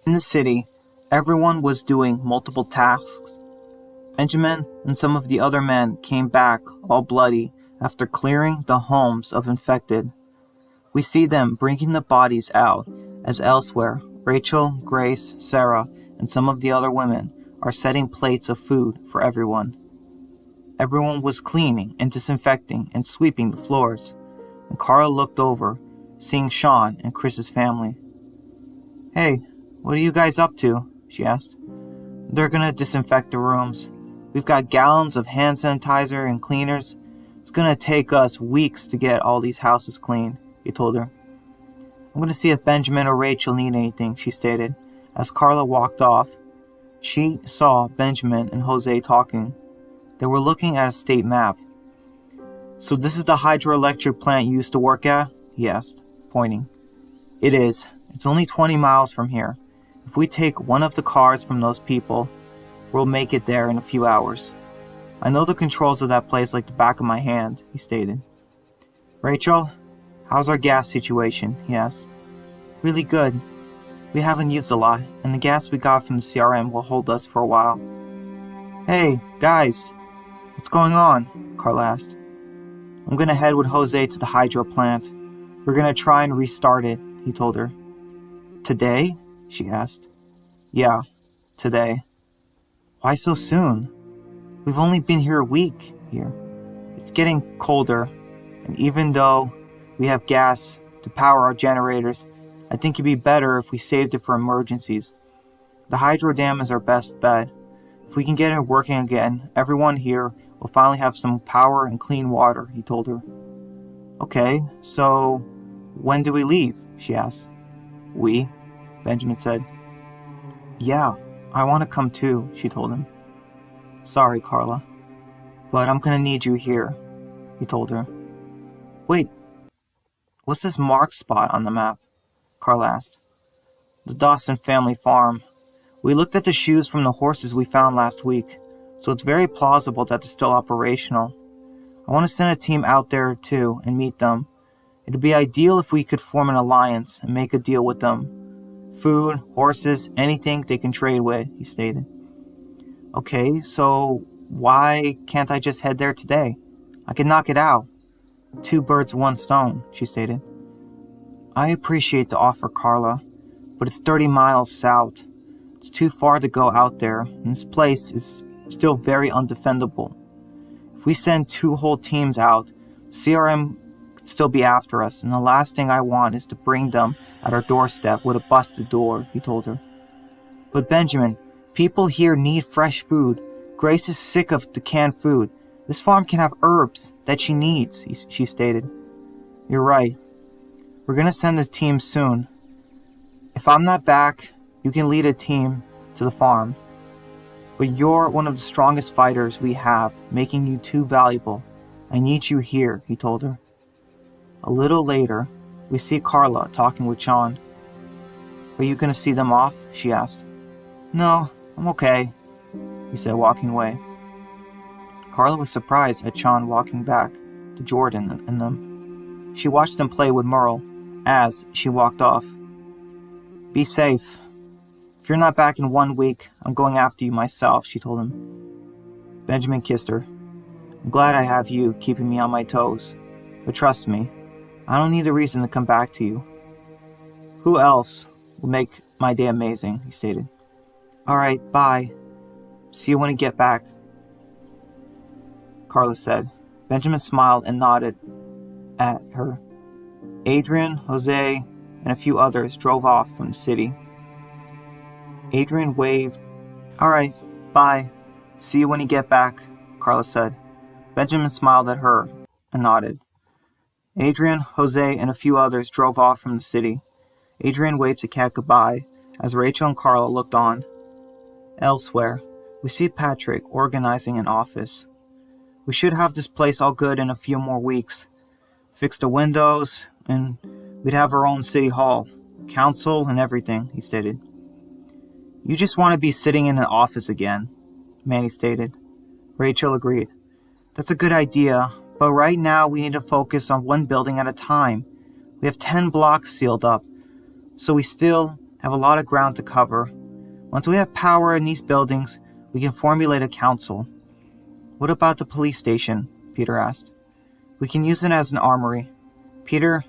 In the city, everyone was doing multiple tasks. Benjamin and some of the other men came back all bloody after clearing the homes of infected. We see them bringing the bodies out, as elsewhere, Rachel, Grace, Sarah, and some of the other women are setting plates of food for everyone. Everyone was cleaning and disinfecting and sweeping the floors, and Carla looked over, seeing Sean and Chris's family. "Hey, what are you guys up to?" she asked. "They're gonna disinfect the rooms. We've got gallons of hand sanitizer and cleaners. It's gonna take us weeks to get all these houses clean," he told her. "I'm gonna see if Benjamin or Rachel need anything," she stated. As Carla walked off, she saw Benjamin and Jose talking. They were looking at a state map. "So this is the hydroelectric plant you used to work at?" he asked, pointing. "It is. It's only 20 miles from here. If we take one of the cars from those people, we'll make it there in a few hours. I know the controls of that place like the back of my hand," he stated. "Rachel, how's our gas situation?" he asked. "Really good. We haven't used a lot, and the gas we got from the CRM will hold us for a while." "Hey, guys, what's going on?" Carla asked. "I'm gonna head with Jose to the hydro plant. We're gonna try and restart it," he told her. "Today?" she asked. "Yeah, today." "Why so soon? We've only been here a week here. It's getting colder, and even though we have gas to power our generators, I think it'd be better if we saved it for emergencies. The hydro dam is our best bet. If we can get it working again, everyone here will finally have some power and clean water," he told her. "Okay, so when do we leave?" she asked. "We?" Benjamin said. "Yeah, I want to come too," she told him. "Sorry, Carla, but I'm gonna need you here," he told her. "Wait, what's this marked spot on the map?" Carla asked. "The Dawson family farm. We looked at the shoes from the horses we found last week, so it's very plausible that they're still operational. I want to send a team out there too and meet them. It'd be ideal if we could form an alliance and make a deal with them. Food, horses, anything they can trade with," he stated. "Okay, so why can't I just head there today? I can knock it out. 2 birds, 1 stone, she stated. "I appreciate the offer, Carla, but it's 30 miles south. It's too far to go out there, and this place is still very undefendable. If we send 2 whole teams out, CRM could still be after us, and the last thing I want is to bring them at our doorstep with a busted door," he told her. "But Benjamin, people here need fresh food. Grace is sick of the canned food. This farm can have herbs that she needs," she stated. "You're right. We're going to send a team soon. If I'm not back, you can lead a team to the farm. But you're one of the strongest fighters we have, making you too valuable. I need you here," he told her. A little later, we see Carla talking with Sean. "Are you going to see them off?" she asked. "No, I'm okay," he said, walking away. Carla was surprised at Sean walking back to Jordan and them. She watched them play with Merle as she walked off. "Be safe. If you're not back in 1 week, I'm going after you myself," she told him. Benjamin kissed her. "I'm glad I have you keeping me on my toes. But trust me, I don't need a reason to come back to you. Who else will make my day amazing," he stated. "All right, bye. See you when you get back," Carla said. Benjamin smiled and nodded at her. Adrian, Jose, and a few others drove off from the city. Adrian waved. "All right, bye. See you when you get back," Carla said. Benjamin smiled at her and nodded. Adrian, Jose, and a few others drove off from the city. Adrian waved to Kat goodbye as Rachel and Carla looked on. Elsewhere, we see Patrick organizing an office. "We should have this place all good in a few more weeks. Fix the windows, and we'd have our own city hall, council, and everything," he stated. "You just want to be sitting in an office again," Manny stated. Rachel agreed. "That's a good idea, but right now we need to focus on one building at a time. We have 10 blocks sealed up, so we still have a lot of ground to cover. Once we have power in these buildings, we can formulate a council. What about the police station? Peter asked. We can use it as an armory. Peter,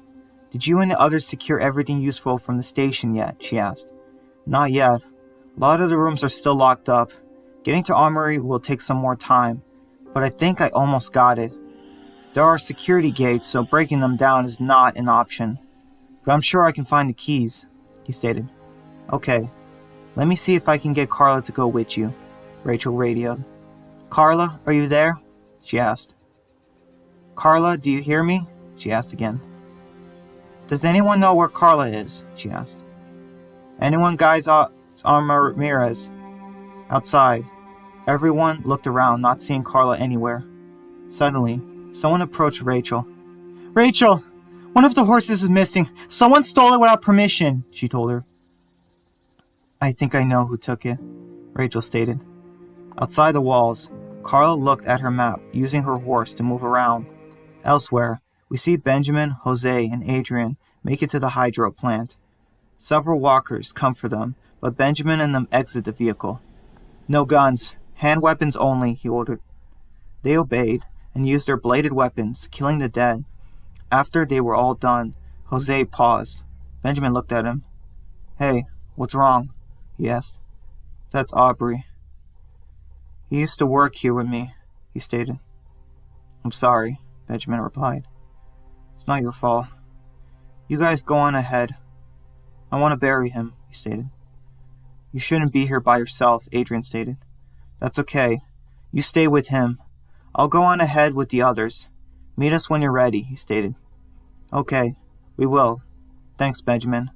did you and the others secure everything useful from the station yet? She asked. Not yet. A lot of the rooms are still locked up. Getting to armory will take some more time, but I think I almost got it. There are security gates, so breaking them down is not an option. But I'm sure I can find the keys, he stated. Okay, let me see if I can get Carla to go with you, Rachel radioed. Carla, are you there? She asked. Carla, do you hear me? She asked again. Does anyone know where Carla is? She asked. Anyone, guys? Ramirez. Outside. Everyone looked around, not seeing Carla anywhere. Suddenly, someone approached Rachel. Rachel! One of the horses is missing. Someone stole it without permission, she told her. I think I know who took it, Rachel stated. Outside the walls, Carla looked at her map, using her horse to move around. Elsewhere, we see Benjamin, Jose, and Adrian make it to the hydro plant. Several walkers come for them, but Benjamin and them exit the vehicle. No guns, hand weapons only, he ordered. They obeyed and used their bladed weapons, killing the dead. After they were all done, Jose paused. Benjamin looked at him. Hey, what's wrong? He asked. That's Aubrey. He used to work here with me, he stated. I'm sorry, Benjamin replied. It's not your fault. You guys go on ahead. I want to bury him, he stated. You shouldn't be here by yourself, Adrian stated. That's okay. You stay with him. I'll go on ahead with the others. Meet us when you're ready, he stated. Okay, we will. Thanks, Benjamin,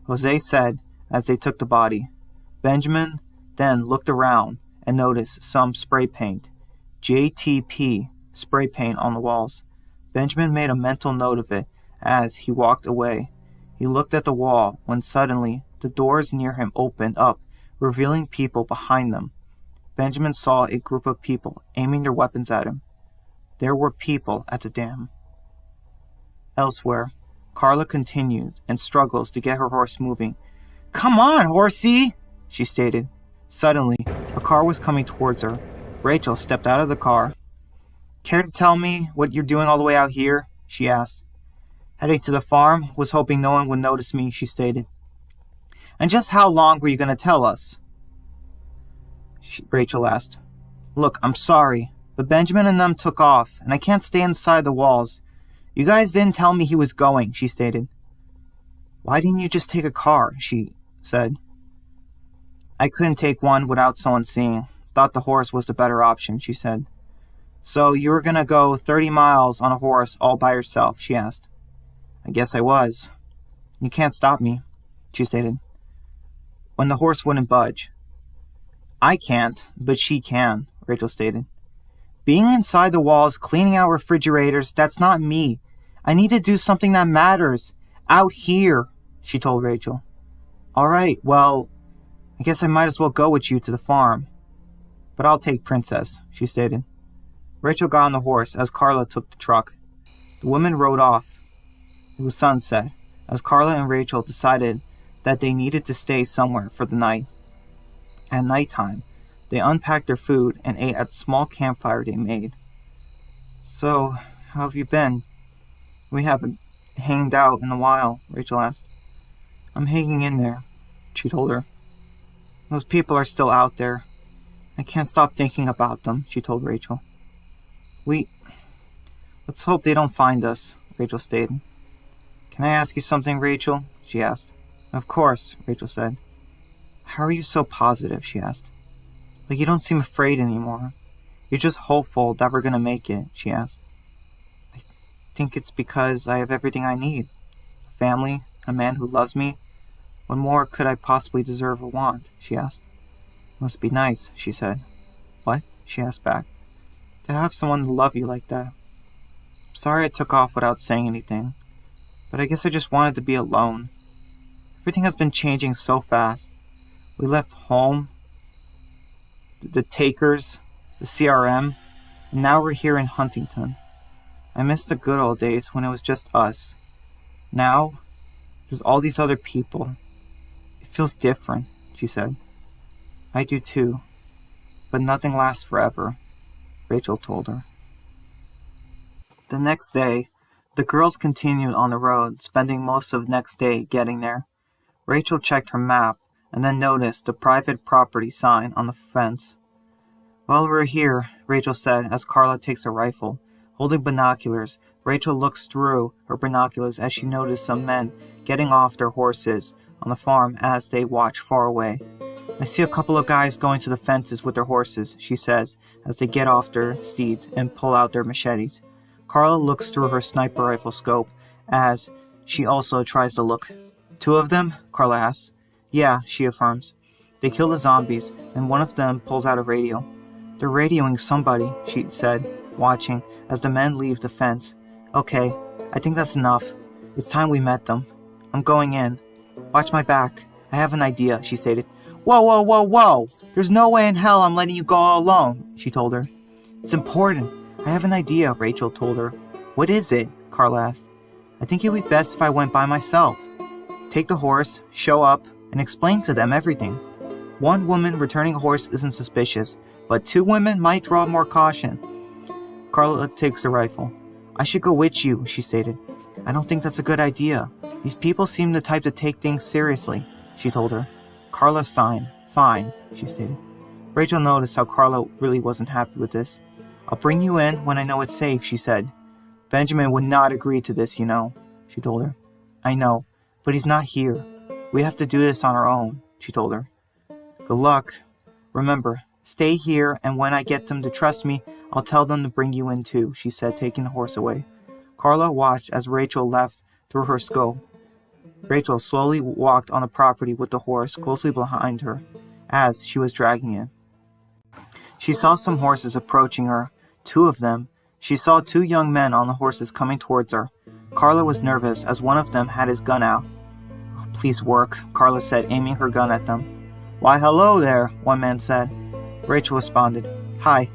Jose said as they took the body. Benjamin then looked around and noticed some spray paint, JTP spray paint on the walls. Benjamin made a mental note of it as he walked away. He looked at the wall when suddenly the doors near him opened up, revealing people behind them. Benjamin saw a group of people aiming their weapons at him. There were people at the dam. Elsewhere, Carla continued and struggles to get her horse moving. Come on, horsey, she stated. Suddenly, a car was coming towards her. Rachel stepped out of the car. Care to tell me what you're doing all the way out here? She asked. Heading to the farm, was hoping no one would notice me, she stated. And just how long were you going to tell us? Rachel asked. Look, I'm sorry, but Benjamin and them took off, and I can't stay inside the walls. You guys didn't tell me he was going, she stated. Why didn't you just take a car? She said. I couldn't take one without someone seeing. Thought the horse was the better option, she said. So you were going to go 30 miles on a horse all by yourself, she asked. I guess I was. You can't stop me, she stated. When the horse wouldn't budge. I can't, but she can, Rachel stated. Being inside the walls, cleaning out refrigerators, that's not me. I need to do something that matters. Out here, she told Rachel. All right, well, I guess I might as well go with you to the farm. But I'll take Princess, she stated. Rachel got on the horse as Carla took the truck. The women rode off. It was sunset, as Carla and Rachel decided that they needed to stay somewhere for the night. At nighttime, they unpacked their food and ate at a small campfire they made. So, how have you been? We haven't hanged out in a while, Rachel asked. I'm hanging in there, she told her. Those people are still out there. I can't stop thinking about them, she told Rachel. Let's hope they don't find us, Rachel stated. Can I ask you something, Rachel? She asked. Of course, Rachel said. How are you so positive? She asked. Like you don't seem afraid anymore. You're just hopeful that we're going to make it, she asked. I think it's because I have everything I need. A family, a man who loves me. What more could I possibly deserve or want? She asked. Must be nice, she said. What? She asked back. To have someone to love you like that. I'm sorry I took off without saying anything, but I guess I just wanted to be alone. Everything has been changing so fast. We left home, the Takers, the CRM, and now we're here in Huntington. I miss the good old days when it was just us. Now, there's all these other people. It feels different, she said. I do too, but nothing lasts forever, Rachel told her. The next day, the girls continued on the road, spending most of the next day getting there. Rachel checked her map and then noticed the private property sign on the fence. Well, we're here, Rachel said as Carla takes a rifle. Holding binoculars, Rachel looks through her binoculars as she noticed some men getting off their horses on the farm as they watch far away. I see a couple of guys going to the fences with their horses, she says as they get off their steeds and pull out their machetes. Carla looks through her sniper rifle scope as she also tries to look. 2 of them? Carla asks. Yeah, she affirms. They kill the zombies, and one of them pulls out a radio. They're radioing somebody, she said, watching as the men leave the fence. Okay, I think that's enough. It's time we met them. I'm going in. Watch my back. I have an idea, she stated. Whoa, whoa, whoa, whoa! There's no way in hell I'm letting you go all alone, she told her. It's important. I have an idea, Rachel told her. What is it? Carla asked. I think it would be best if I went by myself. Take the horse, show up, and explain to them everything. 1 woman returning a horse isn't suspicious, but 2 women might draw more caution. Carla takes the rifle. I should go with you, she stated. I don't think that's a good idea. These people seem the type to take things seriously, she told her. Carla signed. Fine, she stated. Rachel noticed how Carla really wasn't happy with this. I'll bring you in when I know it's safe, she said. Benjamin would not agree to this, you know, she told her. I know, but he's not here. We have to do this on our own, she told her. Good luck. Remember, stay here, and when I get them to trust me, I'll tell them to bring you in too, she said, taking the horse away. Carla watched as Rachel left through her scope. Rachel slowly walked on the property with the horse closely behind her as she was dragging it. She saw some horses approaching her. 2 of them. She saw 2 young men on the horses coming towards her. Carla was nervous as one of them had his gun out. Oh, please work, Carla said, aiming her gun at them. Why, hello there, one man said. Rachel responded. Hi.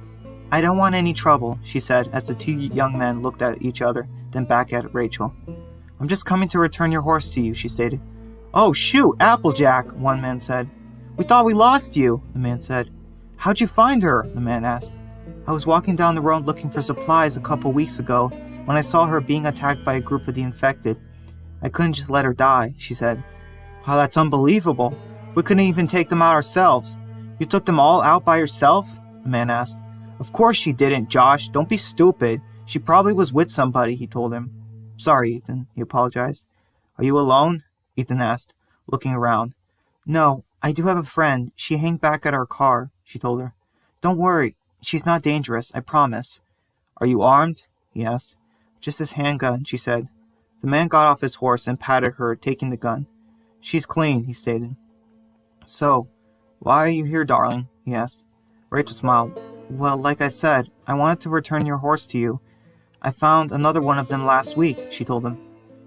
I don't want any trouble, she said as the 2 young men looked at each other, then back at Rachel. I'm just coming to return your horse to you, she stated. Oh, shoot, Applejack, one man said. We thought we lost you, the man said. How'd you find her? The man asked. I was walking down the road looking for supplies a couple weeks ago when I saw her being attacked by a group of the infected. I couldn't just let her die, she said. Wow, that's unbelievable. We couldn't even take them out ourselves. You took them all out by yourself? The man asked. Of course she didn't, Josh. Don't be stupid. She probably was with somebody, he told him. Sorry, Ethan, he apologized. Are you alone? Ethan asked, looking around. No, I do have a friend. She hung back at our car, she told her. Don't worry. She's not dangerous, I promise. Are you armed? He asked. Just his handgun, she said. The man got off his horse and patted her, taking the gun. She's clean, he stated. So, why are you here, darling? He asked. Rachel smiled. Well, like I said, I wanted to return your horse to you. I found another one of them last week, she told him.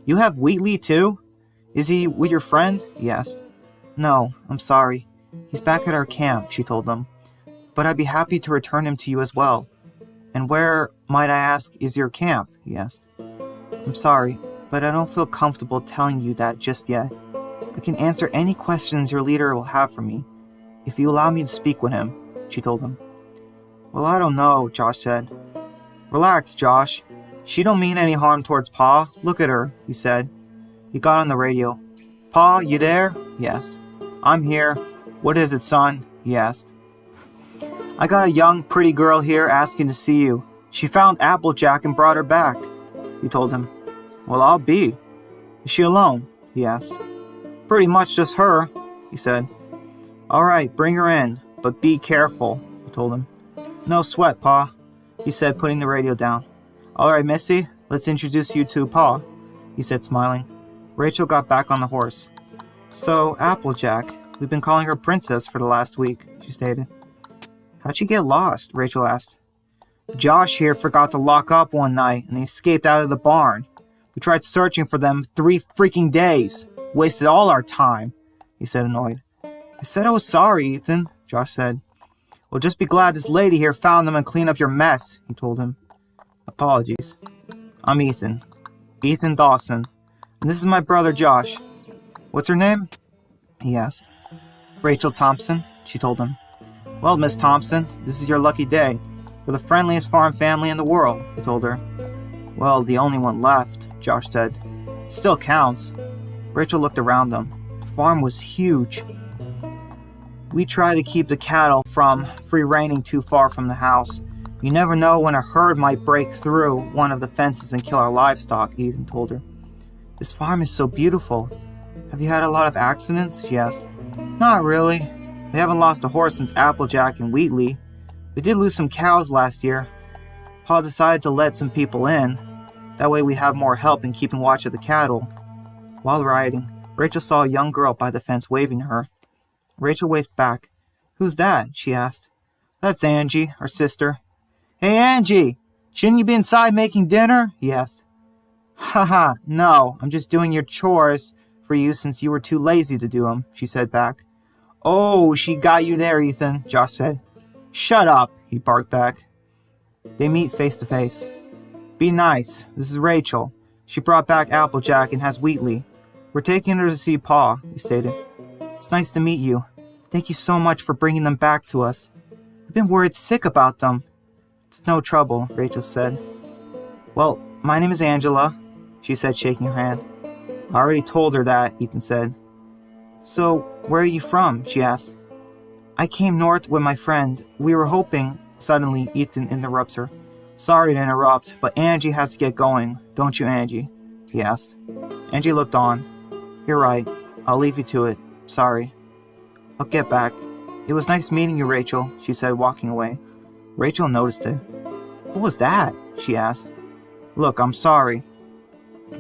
You have Wheatley, too? Is he with your friend? He asked. No, I'm sorry. He's back at our camp, she told them. But I'd be happy to return him to you as well. And where, might I ask, is your camp? He asked. I'm sorry, but I don't feel comfortable telling you that just yet. I can answer any questions your leader will have for me, if you allow me to speak with him, she told him. Well, I don't know, Josh said. Relax, Josh. She don't mean any harm towards Pa. Look at her, he said. He got on the radio. Pa, you there? He asked. I'm here. What is it, son? He asked. I got a young, pretty girl here asking to see you. She found Applejack and brought her back, he told him. Well, I'll be. Is she alone? He asked. Pretty much just her, he said. All right, bring her in, but be careful, he told him. No sweat, Pa, he said, putting the radio down. All right, Missy, let's introduce you to Pa, he said, smiling. Rachel got back on the horse. So, Applejack, we've been calling her Princess for the last week, she stated. How'd she get lost? Rachel asked. Josh here forgot to lock up one night and they escaped out of the barn. We tried searching for them 3 freaking days. Wasted all our time, he said, annoyed. I said I was sorry, Ethan, Josh said. Well, just be glad this lady here found them and cleaned up your mess, he told him. Apologies. I'm Ethan. Ethan Dawson. And this is my brother Josh. What's her name? he asked. Rachel Thompson, she told him. Well, Miss Thompson, this is your lucky day. We're the friendliest farm family in the world, he told her. Well, the only one left, Josh said. It still counts. Rachel looked around them. The farm was huge. We try to keep the cattle from free-ranging too far from the house. You never know when a herd might break through one of the fences and kill our livestock, Ethan told her. This farm is so beautiful. Have you had a lot of accidents? She asked. Not really. We haven't lost a horse since Applejack and Wheatley. We did lose some cows last year. Pa decided to let some people in. That way we have more help in keeping watch of the cattle. While riding, Rachel saw a young girl by the fence waving to her. Rachel waved back. Who's that? She asked. That's Angie, our sister. Hey, Angie! Shouldn't you be inside making dinner? He asked. Haha, no, I'm just doing your chores for you since you were too lazy to do them, she said back. Oh, she got you there, Ethan, Josh said. Shut up, he barked back. They meet face to face. Be nice, this is Rachel. She brought back Applejack and has Wheatley. We're taking her to see Pa, he stated. It's nice to meet you. Thank you so much for bringing them back to us. We've been worried sick about them. It's no trouble, Rachel said. Well, my name is Angela, she said, shaking her hand. I already told her that, Ethan said. So, where are you from? She asked. I came north with my friend. We were hoping... Suddenly, Ethan interrupts her. Sorry to interrupt, but Angie has to get going. Don't you, Angie? He asked. Angie looked on. You're right. I'll leave you to it. Sorry. I'll get back. It was nice meeting you, Rachel, she said, walking away. Rachel noticed it. What was that? She asked. Look, I'm sorry.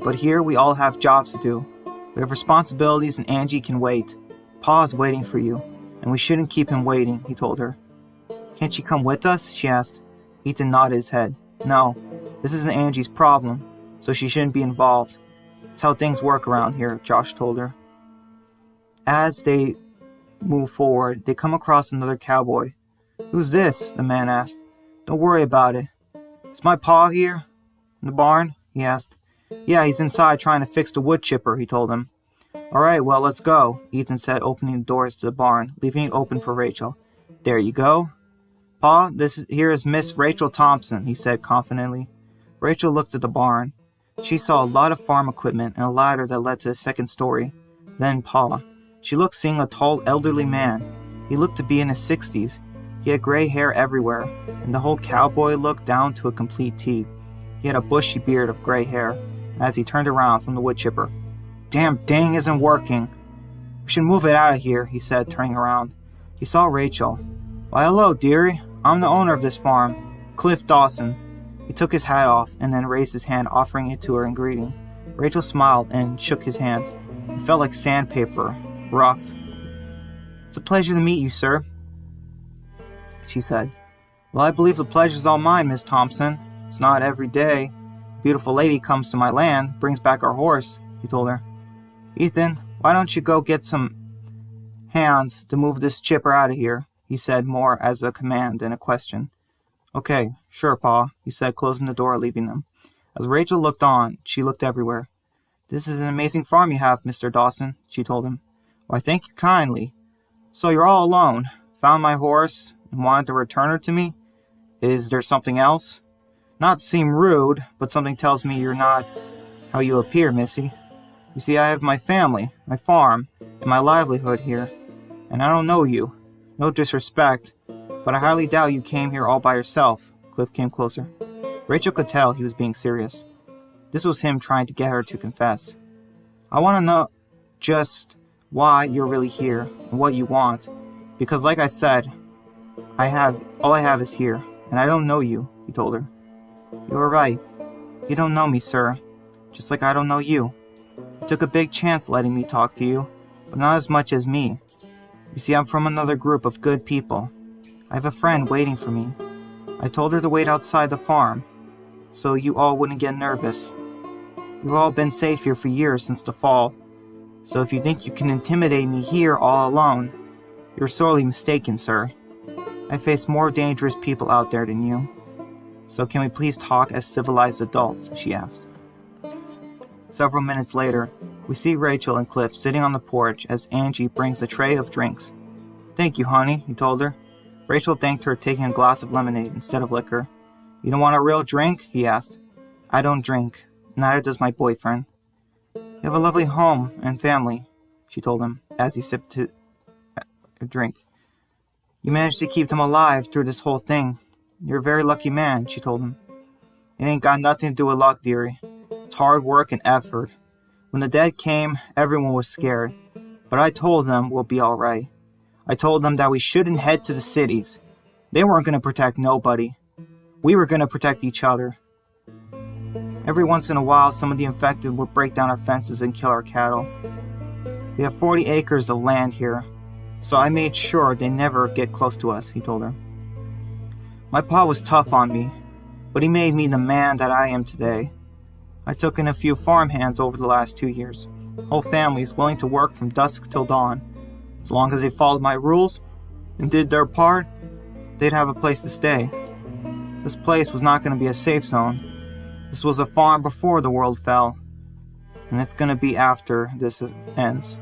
But here we all have jobs to do. We have responsibilities and Angie can wait. Pa's waiting for you, and we shouldn't keep him waiting, he told her. Can't she come with us? She asked. Ethan nodded his head. No, this isn't Angie's problem, so she shouldn't be involved. It's how things work around here, Josh told her. As they move forward, they come across another cowboy. Who's this? The man asked. Don't worry about it. Is my pa here? In the barn? He asked. Yeah, he's inside trying to fix the wood chipper, he told him. All right, well, let's go, Ethan said, opening the doors to the barn, leaving it open for Rachel. There you go. Pa, here is Miss Rachel Thompson, he said confidently. Rachel looked at the barn. She saw a lot of farm equipment and a ladder that led to the second story. Then Pa. She looked seeing a tall, elderly man. He looked to be in his 60s. He had gray hair everywhere, and the whole cowboy looked down to a complete T. He had a bushy beard of gray hair, as he turned around from the wood chipper. Damn dang isn't working. We should move it out of here, he said, turning around. He saw Rachel. Why, hello, dearie. I'm the owner of this farm, Cliff Dawson. He took his hat off and then raised his hand, offering it to her in greeting. Rachel smiled and shook his hand. It felt like sandpaper, rough. It's a pleasure to meet you, sir, she said. Well, I believe the pleasure's all mine, Miss Thompson. It's not every day a beautiful lady comes to my land, brings back our horse, he told her. Ethan, why don't you go get some hands to move this chipper out of here, he said, more as a command than a question. Okay, sure, Pa, he said, closing the door, leaving them. As Rachel looked on, she looked everywhere. This is an amazing farm you have, Mr. Dawson, she told him. Why, thank you kindly. So you're all alone. Found my horse and wanted to return her to me? Is there something else? Not to seem rude, but something tells me you're not how you appear, Missy. You see, I have my family, my farm, and my livelihood here, and I don't know you. No disrespect, but I highly doubt you came here all by yourself. Cliff came closer. Rachel could tell he was being serious. This was him trying to get her to confess. I want to know just why you're really here and what you want, because like I said, all I have is here, and I don't know you, he told her. You're right. You don't know me, sir, just like I don't know you. You took a big chance letting me talk to you, but not as much as me. You see, I'm from another group of good people. I have a friend waiting for me. I told her to wait outside the farm, so you all wouldn't get nervous. You've all been safe here for years since the fall, so if you think you can intimidate me here all alone, you're sorely mistaken, sir. I face more dangerous people out there than you. So can we please talk as civilized adults, she asked. Several minutes later, We see Rachel and Cliff sitting on the porch as Angie brings a tray of drinks. "Thank you, honey," he told her. Rachel thanked her, taking a glass of lemonade instead of liquor. "You don't want a real drink?" he asked. "I don't drink. Neither does my boyfriend." "You have a lovely home and family," she told him as he sipped a drink. "You managed to keep them alive through this whole thing. You're a very lucky man," she told him. "It ain't got nothing to do with luck, dearie. It's hard work and effort. When the dead came, everyone was scared. But I told them we'll be all right. I told them that we shouldn't head to the cities. They weren't going to protect nobody. We were going to protect each other. Every once in a while, some of the infected would break down our fences and kill our cattle. We have 40 acres of land here, so I made sure they never get close to us," he told her. "My pa was tough on me, but he made me the man that I am today. I took in a few farmhands over the last 2 years. Whole families willing to work from dusk till dawn. As long as they followed my rules and did their part, they'd have a place to stay. This place was not going to be a safe zone. This was a farm before the world fell, and it's going to be after this ends,"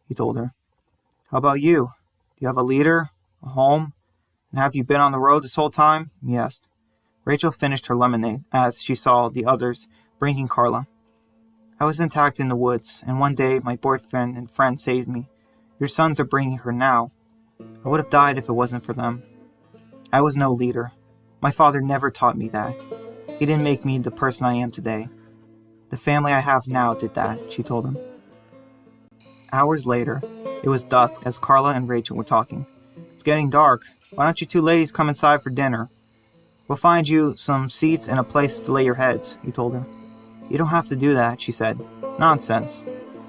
he told her. "How about you? Do you have a leader, a home, and have you been on the road this whole time?" he asked. Rachel finished her lemonade as she saw the others bringing Carla. "I was intact in the woods, and one day my boyfriend and friend saved me. Your sons are bringing her now. I would have died if it wasn't for them. I was no leader. My father never taught me that. He didn't make me the person I am today. The family I have now did that," she told him. Hours later, it was dusk as Carla and Rachel were talking. "It's getting dark. Why don't you two ladies come inside for dinner? We'll find you some seats and a place to lay your heads," he told her. "You don't have to do that," she said. "Nonsense.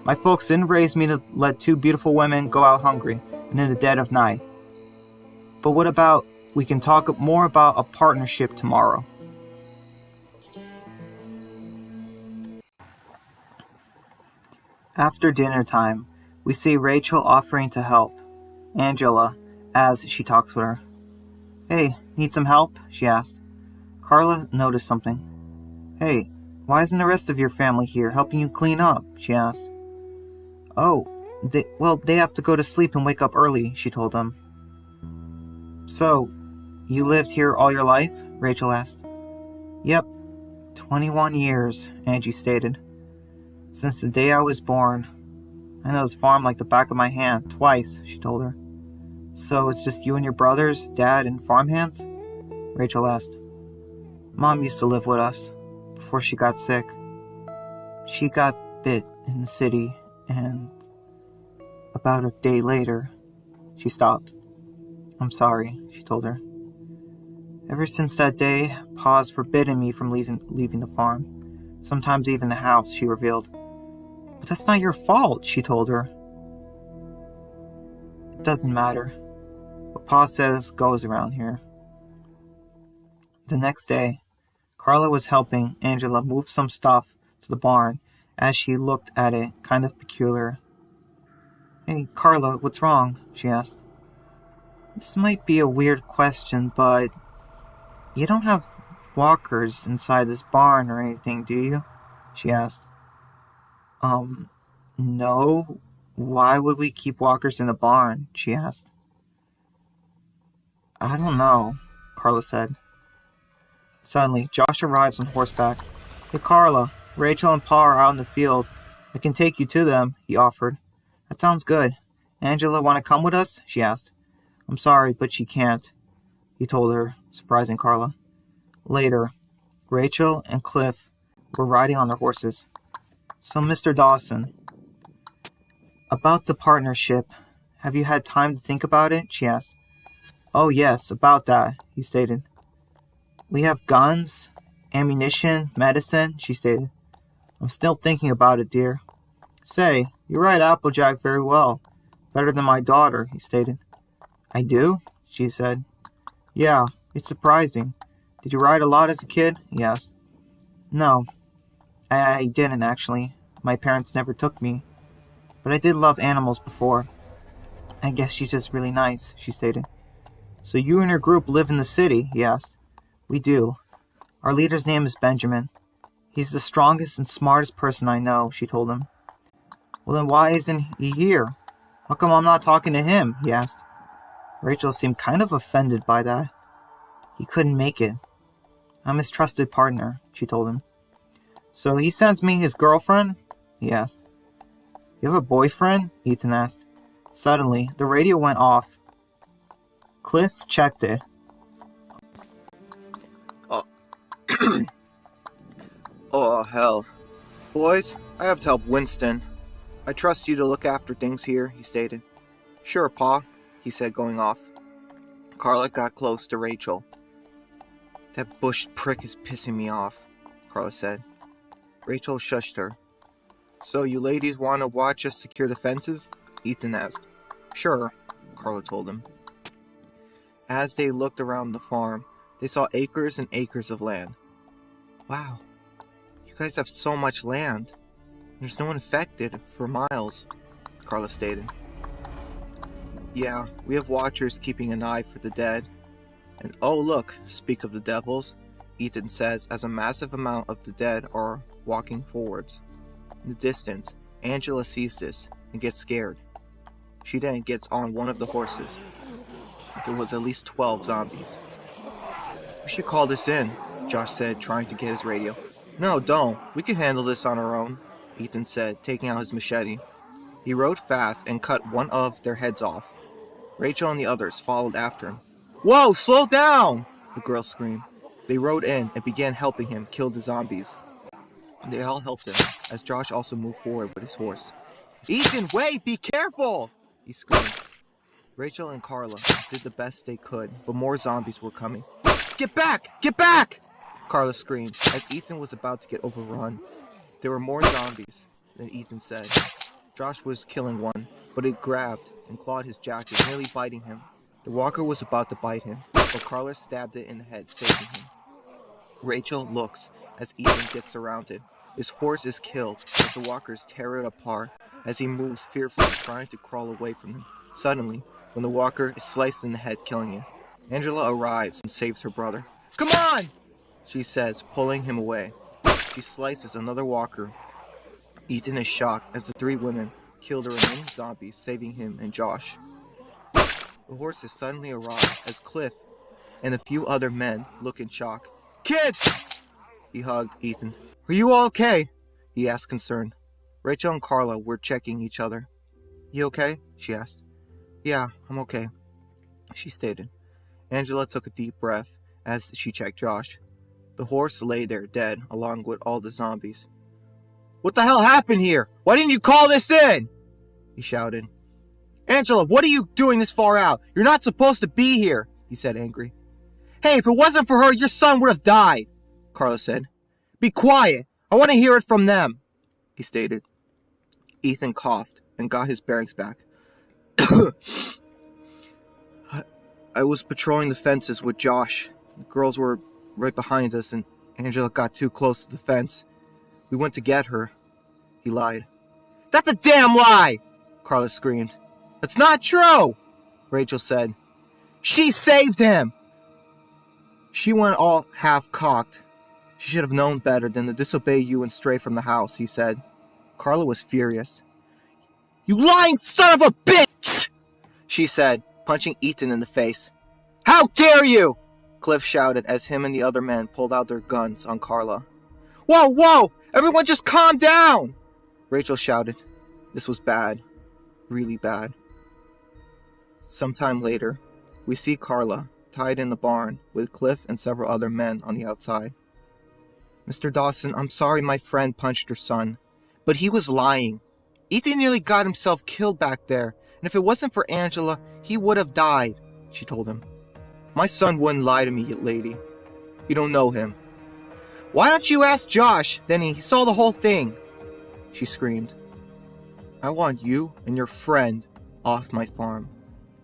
My folks didn't raise me to let two beautiful women go out hungry and in the dead of night. But what about we can talk more about a partnership tomorrow?" After dinner time, we see Rachel offering to help Angela as she talks with her. "Hey, need some help?" she asked. Carla noticed something. "Hey, why isn't the rest of your family here helping you clean up?" she asked. "Oh, they have to go to sleep and wake up early," she told them. "So, you lived here all your life?" Rachel asked. "Yep, 21 years, Angie stated. "Since the day I was born. I know this farm like the back of my hand, twice," she told her. "So it's just you and your brothers, dad, and farmhands?" Rachel asked. "Mom used to live with us before she got sick. She got bit in the city, and about a day later," she stopped. "I'm sorry," she told her. "Ever since that day, Pa's forbidden me from leaving the farm. Sometimes even the house," she revealed. "But that's not your fault," she told her. "It doesn't matter. What Pa says goes around here." The next day, Carla was helping Angela move some stuff to the barn as she looked at it kind of peculiar. "Hey, Carla, what's wrong?" she asked. "This might be a weird question, but you don't have walkers inside this barn or anything, do you?" she asked. No. Why would we keep walkers in the barn?" she asked. "I don't know," Carla said. Suddenly, Josh arrives on horseback. "Hey, Carla, Rachel and Pa are out in the field. I can take you to them," he offered. "That sounds good. Angela want to come with us?" she asked. "I'm sorry, but she can't," he told her, surprising Carla. Later, Rachel and Cliff were riding on their horses. "So, Mr. Dawson, about the partnership, have you had time to think about it?" she asked. "Oh, yes, about that," he stated. "We have guns, ammunition, medicine," she stated. "I'm still thinking about it, dear." "Say, you ride Applejack very well. Better than my daughter," he stated. "I do?" she said. "Yeah, it's surprising. Did you ride a lot as a kid?" he asked. "No, I didn't actually. My parents never took me. But I did love animals before. I guess she's just really nice," she stated. "So you and your group live in the city?" he asked. "We do. Our leader's name is Benjamin. He's the strongest and smartest person I know," she told him. Well, then why isn't he here? How come I'm not talking to him? He asked. Rachel seemed kind of offended by that. He couldn't make it. I'm his trusted partner, she told him. So he sends me his girlfriend? He asked. You have a boyfriend? Ethan asked. Suddenly, the radio went off. Cliff checked it. Oh, hell. Boys, I have to help Winston. I trust you to look after things here, he stated. Sure, Pa, he said, going off. Carla got close to Rachel. That Bush prick is pissing me off, Carla said. Rachel shushed her. So you ladies want to watch us secure the fences? Ethan asked. Sure, Carla told him. As they looked around the farm, they saw acres and acres of land. Wow, you guys have so much land. There's no one affected for miles, Carla stated. Yeah, we have watchers keeping an eye for the dead. And oh look, speak of the devils, Ethan says as a massive amount of the dead are walking forwards. In the distance, Angela sees this and gets scared. She then gets on one of the horses. There was at least 12 zombies. We should call this in, Josh said, trying to get his radio. No, don't. We can handle this on our own, Ethan said, taking out his machete. He rode fast and cut one of their heads off. Rachel and the others followed after him. Whoa, slow down! The girl screamed. They rode in and began helping him kill the zombies. They all helped him, as Josh also moved forward with his horse. Ethan, wait! Be careful! He screamed. Rachel and Carla did the best they could, but more zombies were coming. Get back! Get back! Carla screamed, as Ethan was about to get overrun. There were more zombies than Ethan said. Josh was killing one, but it grabbed and clawed his jacket, nearly biting him. The walker was about to bite him, but Carla stabbed it in the head, saving him. Rachel looks as Ethan gets surrounded. His horse is killed as the walkers tear it apart as he moves fearfully, trying to crawl away from him. Suddenly, when the walker is sliced in the head, killing him, Angela arrives and saves her brother. Come on! She says, pulling him away. She slices another walker. Ethan is shocked as the three women kill the remaining zombies, saving him and Josh. The horses suddenly arrive as Cliff and a few other men look in shock. Kids! He hugged Ethan. Are you all okay? He asked, concerned. Rachel and Carla were checking each other. You okay? She asked. Yeah, I'm okay, she stated. Angela took a deep breath as she checked Josh. The horse lay there dead along with all the zombies. What the hell happened here? Why didn't you call this in? He shouted. Angela, what are you doing this far out? You're not supposed to be here, he said, angry. Hey, if it wasn't for her, your son would have died, Carla said. Be quiet. I want to hear it from them, he stated. Ethan coughed and got his bearings back. I was patrolling the fences with Josh. The girls were right behind us, and Angela got too close to the fence. We went to get her. He lied. That's a damn lie! Carla screamed. That's not true! Rachel said. She saved him! She went all half-cocked. She should have known better than to disobey you and stray from the house, he said. Carla was furious. You lying son of a bitch! She said, punching Ethan in the face. How dare you! Cliff shouted as him and the other men pulled out their guns on Carla. Whoa, whoa! Everyone just calm down! Rachel shouted. This was bad. Really bad. Sometime later, we see Carla tied in the barn with Cliff and several other men on the outside. Mr. Dawson, I'm sorry my friend punched your son, but he was lying. Ethan nearly got himself killed back there, and if it wasn't for Angela, he would have died, she told him. My son wouldn't lie to me, lady. You don't know him. Why don't you ask Josh? Then he saw the whole thing, she screamed. I want you and your friend off my farm.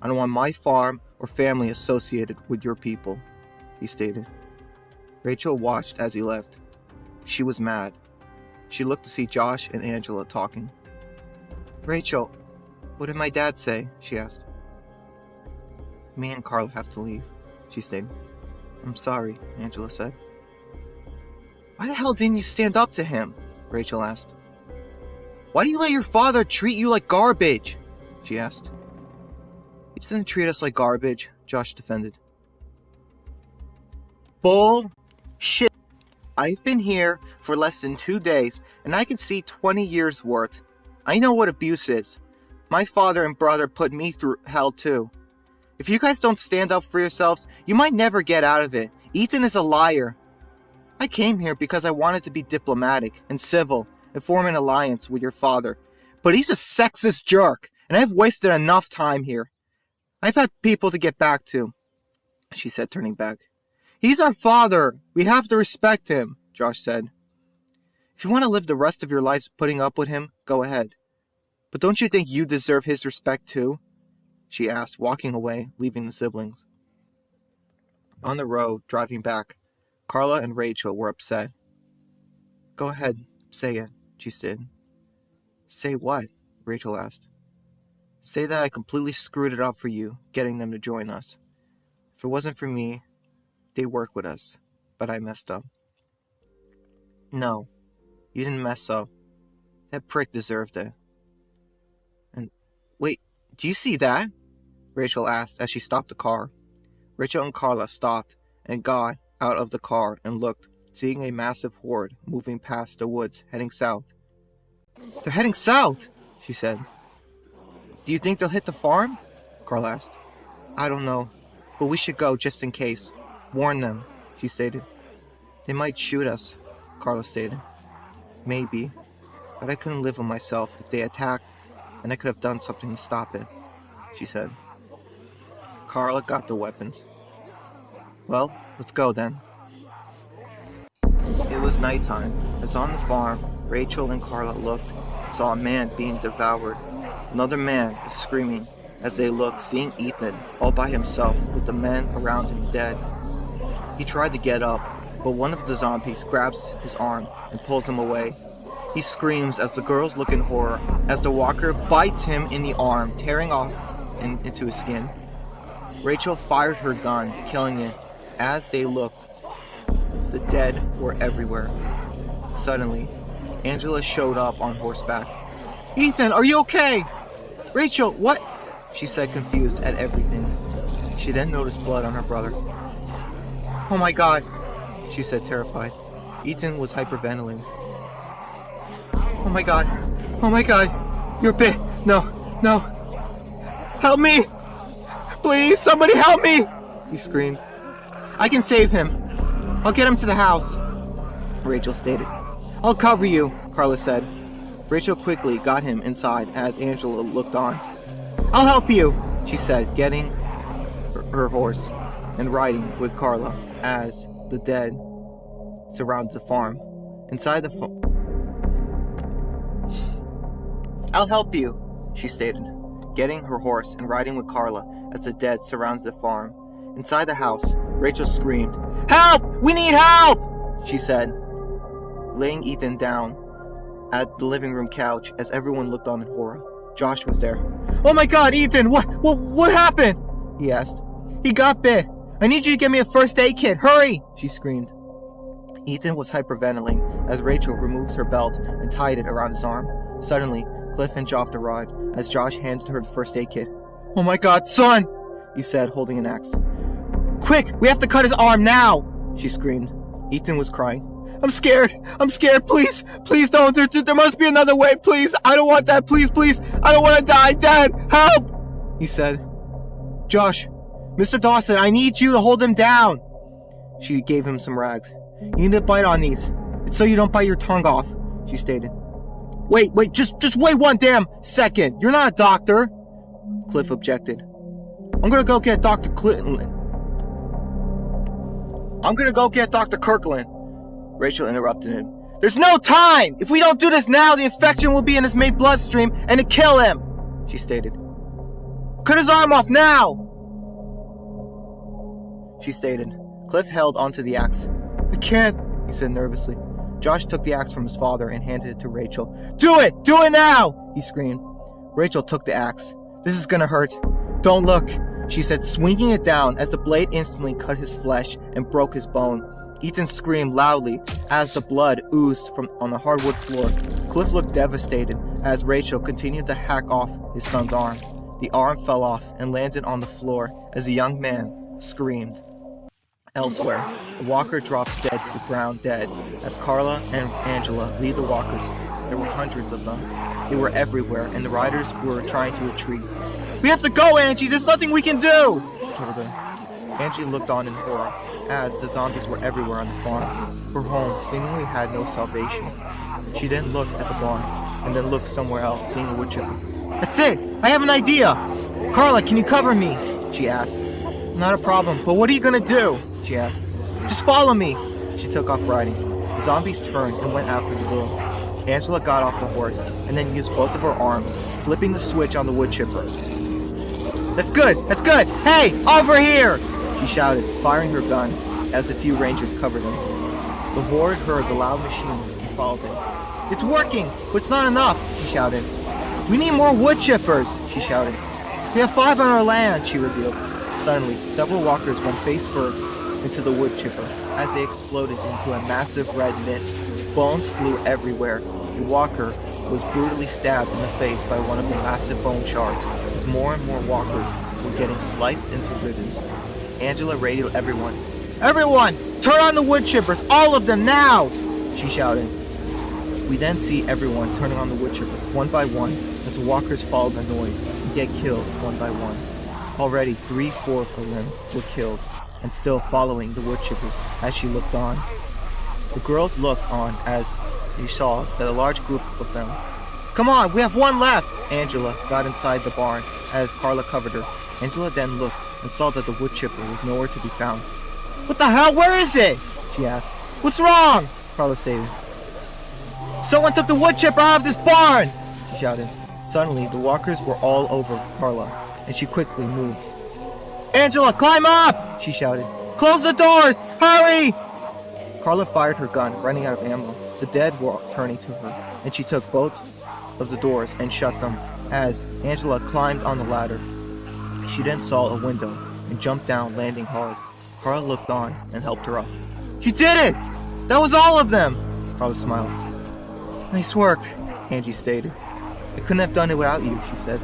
I don't want my farm or family associated with your people, he stated. Rachel watched as he left. She was mad. She looked to see Josh and Angela talking. Rachel, what did my dad say? She asked. Me and Carla have to leave, she stated. I'm sorry, Angela said. Why the hell didn't you stand up to him? Rachel asked. Why do you let your father treat you like garbage? She asked. He doesn't treat us like garbage, Josh defended. Bull shit. I've been here for less than 2 days, and I can see 20 years worth. I know what abuse is. My father and brother put me through hell too. If you guys don't stand up for yourselves, you might never get out of it. Ethan is a liar. I came here because I wanted to be diplomatic and civil and form an alliance with your father. But he's a sexist jerk, and I've wasted enough time here. I've had people to get back to, she said, turning back. He's our father. We have to respect him, Josh said. If you want to live the rest of your lives putting up with him, go ahead. But don't you think you deserve his respect too? She asked, walking away, leaving the siblings. On the road, driving back, Carla and Rachel were upset. Go ahead, say it, she said. Say what? Rachel asked. Say that I completely screwed it up for you, getting them to join us. If it wasn't for me, they'd work with us, but I messed up. No, you didn't mess up. That prick deserved it. And wait, do you see that? Rachel asked as she stopped the car. Rachel and Carla stopped and got out of the car and looked, seeing a massive horde moving past the woods, heading south. They're heading south, she said. Do you think they'll hit the farm? Carla asked. I don't know, but we should go just in case. Warn them, she stated. They might shoot us, Carla stated. Maybe, but I couldn't live with myself if they attacked, and I could have done something to stop it, she said. Carla got the weapons. Well, let's go then. It was nighttime. As on the farm, Rachel and Carla looked and saw a man being devoured. Another man was screaming as they looked, seeing Ethan all by himself with the men around him dead. He tried to get up, but one of the zombies grabs his arm and pulls him away. He screams as the girls look in horror as the walker bites him in the arm, tearing off into his skin. Rachel fired her gun, killing it. As they looked, the dead were everywhere. Suddenly, Angela showed up on horseback. Ethan, are you okay? Rachel, what? She said, confused at everything. She then noticed blood on her brother. Oh my God, she said, terrified. Ethan was hyperventilating. Oh my God, you're bit. No. Help me! Please, somebody help me! He screamed. I can save him. I'll get him to the house, Rachel stated. I'll cover you, Carla said. Rachel quickly got him inside as Angela looked on. I'll help you, she said, getting her horse and riding with Carla as the dead surrounded the farm. Inside the farm. I'll help you, she stated, getting her horse and riding with Carla as the dead surrounded the farm. Inside the house, Rachel screamed, Help! We need help! She said, laying Ethan down at the living room couch as everyone looked on in horror. Josh was there. Oh my God, Ethan! What happened? He asked. He got bit. I need you to get me a first aid kit. Hurry! She screamed. Ethan was hyperventilating as Rachel removes her belt and tied it around his arm. Suddenly, Cliff and Joff arrived as Josh handed her the first aid kit. Oh my God, son! He said, holding an axe. Quick! We have to cut his arm now! She screamed. Ethan was crying. I'm scared, please don't, there must be another way, please, I don't want that, please, I don't want to die, Dad, help, he said. Josh, Mr. Dawson, I need you to hold him down. She gave him some rags. You need to bite on these, it's so you don't bite your tongue off, she stated. Wait, just wait one damn second, you're not a doctor, Cliff objected. I'm gonna go get Dr. Kirkland. Rachel interrupted him. There's no time! If we don't do this now, the infection will be in his main bloodstream and it'll kill him, she stated. Cut his arm off now, she stated. Cliff held onto the axe. I can't, he said nervously. Josh took the axe from his father and handed it to Rachel. Do it now, he screamed. Rachel took the axe. This is gonna hurt. Don't look, she said, swinging it down as the blade instantly cut his flesh and broke his bone. Ethan screamed loudly as the blood oozed from on the hardwood floor. Cliff looked devastated as Rachel continued to hack off his son's arm. The arm fell off and landed on the floor as the young man screamed. Elsewhere, the walker drops dead to the ground dead as Carla and Angela lead the walkers. There were hundreds of them. They were everywhere, and the riders were trying to retreat. "We have to go, Angie! There's nothing we can do!" she told her. Angie looked on in horror as the zombies were everywhere on the farm. Her home seemingly had no salvation. She then looked at the barn, and then looked somewhere else, seeing a wood chipper. "That's it! I have an idea! Carla, can you cover me?" she asked. "Not a problem, but what are you gonna do?" she asked. "Just follow me." She took off riding. The zombies turned and went after the girls. Angela got off the horse and then used both of her arms, flipping the switch on the wood chipper. That's good! That's good! Hey, over here! She shouted, firing her gun as a few rangers covered them. The horde heard the loud machine and followed them. "It's working, but it's not enough," she shouted. "We need more wood chippers," she shouted. "We have 5 on our land," she revealed. Suddenly, several walkers went face first into the wood chipper as they exploded into a massive red mist. Bones flew everywhere. The walker was brutally stabbed in the face by one of the massive bone shards as more and more walkers were getting sliced into ribbons. Angela radioed everyone. "Everyone, turn on the wood chippers, all of them now!" she shouted. We then see everyone turning on the wood chippers one by one as the walkers follow the noise and get killed one by one. Already 3/4 of them were killed and still following the wood chippers as she looked on. The girls looked on as they saw that a large group of them. "Come on, we have one left!" Angela got inside the barn as Carla covered her. Angela then looked and saw that the wood chipper was nowhere to be found. "What the hell? Where is it?" she asked. "What's wrong?" Carla stated. "Someone took the wood chipper out of this barn!" she shouted. Suddenly, the walkers were all over Carla, and she quickly moved. "Angela, climb up!" she shouted. "Close the doors! Hurry!" Carla fired her gun, running out of ammo. The dead were turning to her, and she took both of the doors and shut them as Angela climbed on the ladder. She then saw a window and jumped down, landing hard. Carla looked on and helped her up. "You did it! That was all of them!" Carla smiled. "Nice work," Angie stated. "I couldn't have done it without you," she said.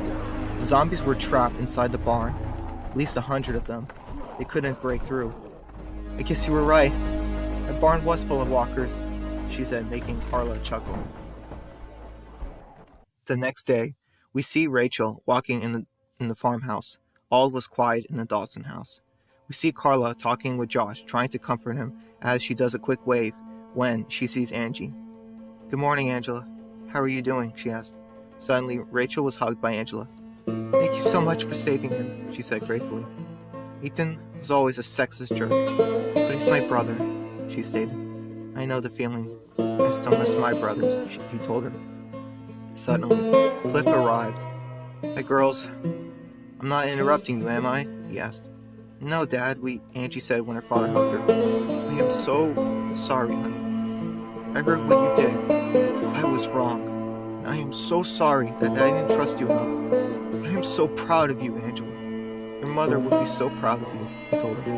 The zombies were trapped inside the barn, at least 100 of them. They couldn't break through. "I guess you were right. The barn was full of walkers," she said, making Carla chuckle. The next day, we see Rachel walking in the farmhouse. All was quiet in the Dawson house. We see Carla talking with Josh, trying to comfort him as she does a quick wave when she sees Angie. "Good morning, Angela. How are you doing?" she asked. Suddenly, Rachel was hugged by Angela. "Thank you so much for saving him," she said gratefully. "Ethan was always a sexist jerk, but he's my brother," she stated. "I know the feeling. I still miss my brothers," she told her. Suddenly, Cliff arrived. "Hi, girls. I'm not interrupting you, am I?" he asked. "No, Dad, Angie said when her father hugged her. "I am so sorry, honey. I heard what you did. I was wrong. And I am so sorry that I didn't trust you enough. I am so proud of you, Angela. Your mother would be so proud of you," he told her.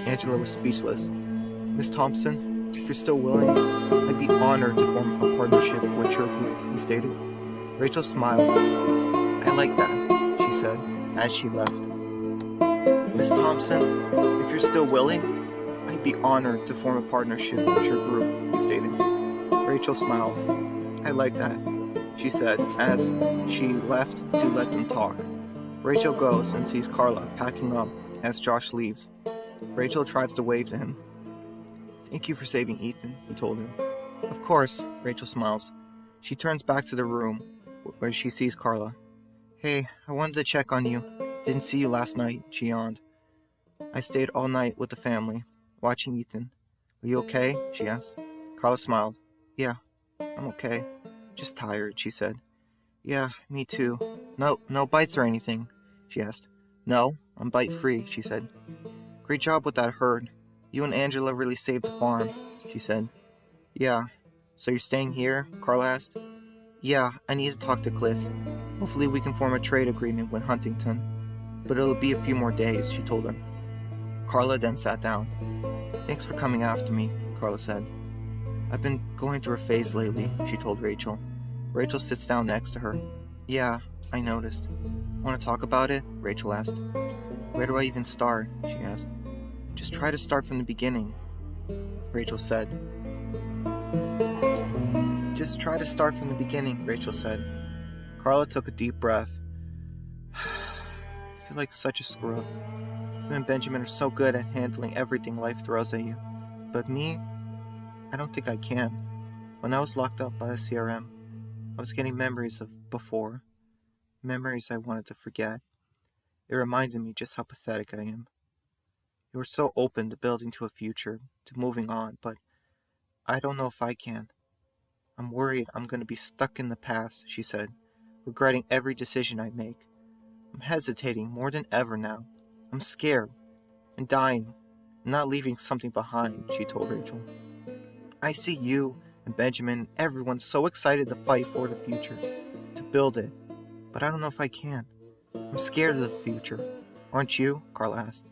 Angela was speechless. "Miss Thompson, if you're still willing, I'd be honored to form a partnership with your group," he stated. Rachel smiled. "I like that," she said as she left. "Miss Thompson, if you're still willing, I'd be honored to form a partnership with your group," he stated. Rachel smiled. "I like that," she said as she left to let them talk. Rachel goes and sees Carla packing up as Josh leaves. Rachel tries to wave to him. "Thank you for saving Ethan," he told her. "Of course," Rachel smiles. She turns back to the room where she sees Carla. "Hey, I wanted to check on you. Didn't see you last night," she yawned. "I stayed all night with the family, watching Ethan. Are you okay?" she asked. Carla smiled. "Yeah, I'm okay. Just tired," she said. "Yeah, me too. No bites or anything?" she asked. "No, I'm bite-free," she said. "Great job with that herd. You and Angela really saved the farm," she said. "Yeah. So you're staying here?" Carla asked. "Yeah, I need to talk to Cliff. Hopefully we can form a trade agreement with Huntington. But it'll be a few more days," she told her. Carla then sat down. "Thanks for coming after me," Carla said. "I've been going through a phase lately," she told Rachel. Rachel sits down next to her. Yeah, I noticed. Want to talk about it? Rachel asked. Where do I even start? She asked. Just try to start from the beginning, Rachel said. Just try to start from the beginning, Rachel said. Carla took a deep breath. I feel like such a screw-up. You and Benjamin are so good at handling everything life throws at you. But me, I don't think I can. When I was locked up by the CRM, I was getting memories of before. Memories I wanted to forget. It reminded me just how pathetic I am. You were so open to building to a future, to moving on, but I don't know if I can. I'm worried I'm going to be stuck in the past, she said, regretting every decision I make. I'm hesitating more than ever now. I'm scared and dying and not leaving something behind, she told Rachel. I see you and Benjamin and everyone so excited to fight for the future, to build it, but I don't know if I can. I'm scared of the future. Aren't you? Carla asked.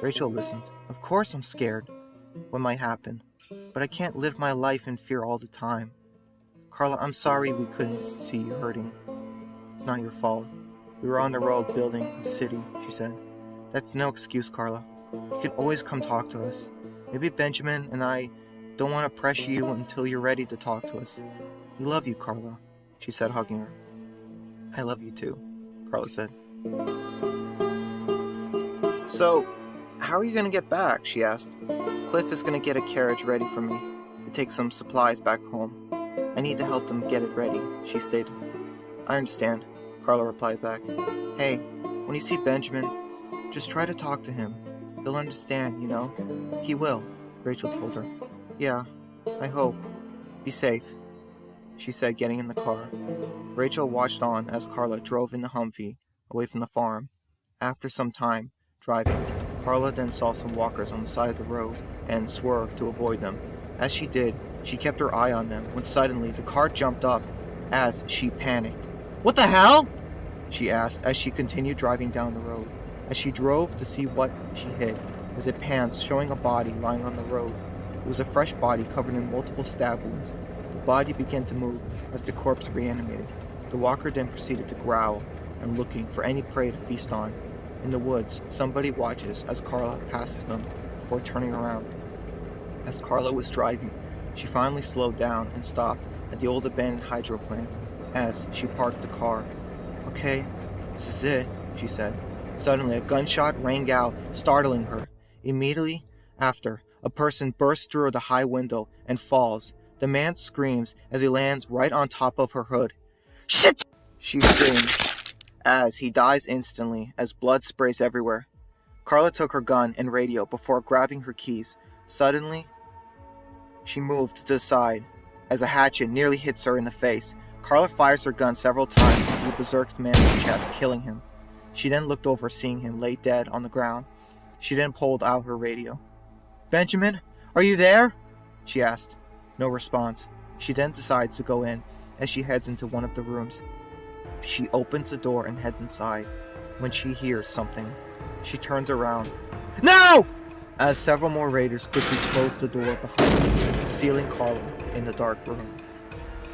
Rachel listened. Of course I'm scared. What might happen? But I can't live my life in fear all the time. Carla, I'm sorry we couldn't see you hurting. It's not your fault. We were on the road building a city, she said. That's no excuse, Carla. You can always come talk to us. Maybe Benjamin and I don't want to pressure you until you're ready to talk to us. We love you, Carla, she said, hugging her. I love you too, Carla said. So, how are you going to get back? She asked. Cliff is going to get a carriage ready for me to take some supplies back home. I need to help them get it ready, she stated. I understand, Carla replied back. Hey, when you see Benjamin, just try to talk to him. He'll understand, you know. He will, Rachel told her. Yeah, I hope. Be safe, she said, getting in the car. Rachel watched on as Carla drove in the Humvee away from the farm. After some time driving, Carla then saw some walkers on the side of the road and swerved to avoid them. As she did, she kept her eye on them when suddenly the car jumped up as she panicked. What the hell? She asked as she continued driving down the road. As she drove to see what she hit, as it pans, showing a body lying on the road. It was a fresh body covered in multiple stab wounds. The body began to move as the corpse reanimated. The walker then proceeded to growl and looking for any prey to feast on. In the woods, somebody watches as Carla passes them before turning around. As Carla was driving, she finally slowed down and stopped at the old abandoned hydro plant as she parked the car. Okay, this is it, she said. Suddenly, a gunshot rang out, startling her. Immediately after, a person bursts through the high window and falls. The man screams as he lands right on top of her hood. Shit! She screamed as he dies instantly as blood sprays everywhere. Carla took her gun and radio before grabbing her keys. Suddenly, she moved to the side as a hatchet nearly hits her in the face. Carla fires her gun several times into the berserk man's chest, killing him. She then looked over, seeing him lay dead on the ground. She then pulled out her radio. Benjamin, are you there? She asked. No response. She then decides to go in as she heads into one of the rooms. She opens the door and heads inside. When she hears something, she turns around. No! As several more raiders quickly close the door behind her, sealing Carla in the dark room.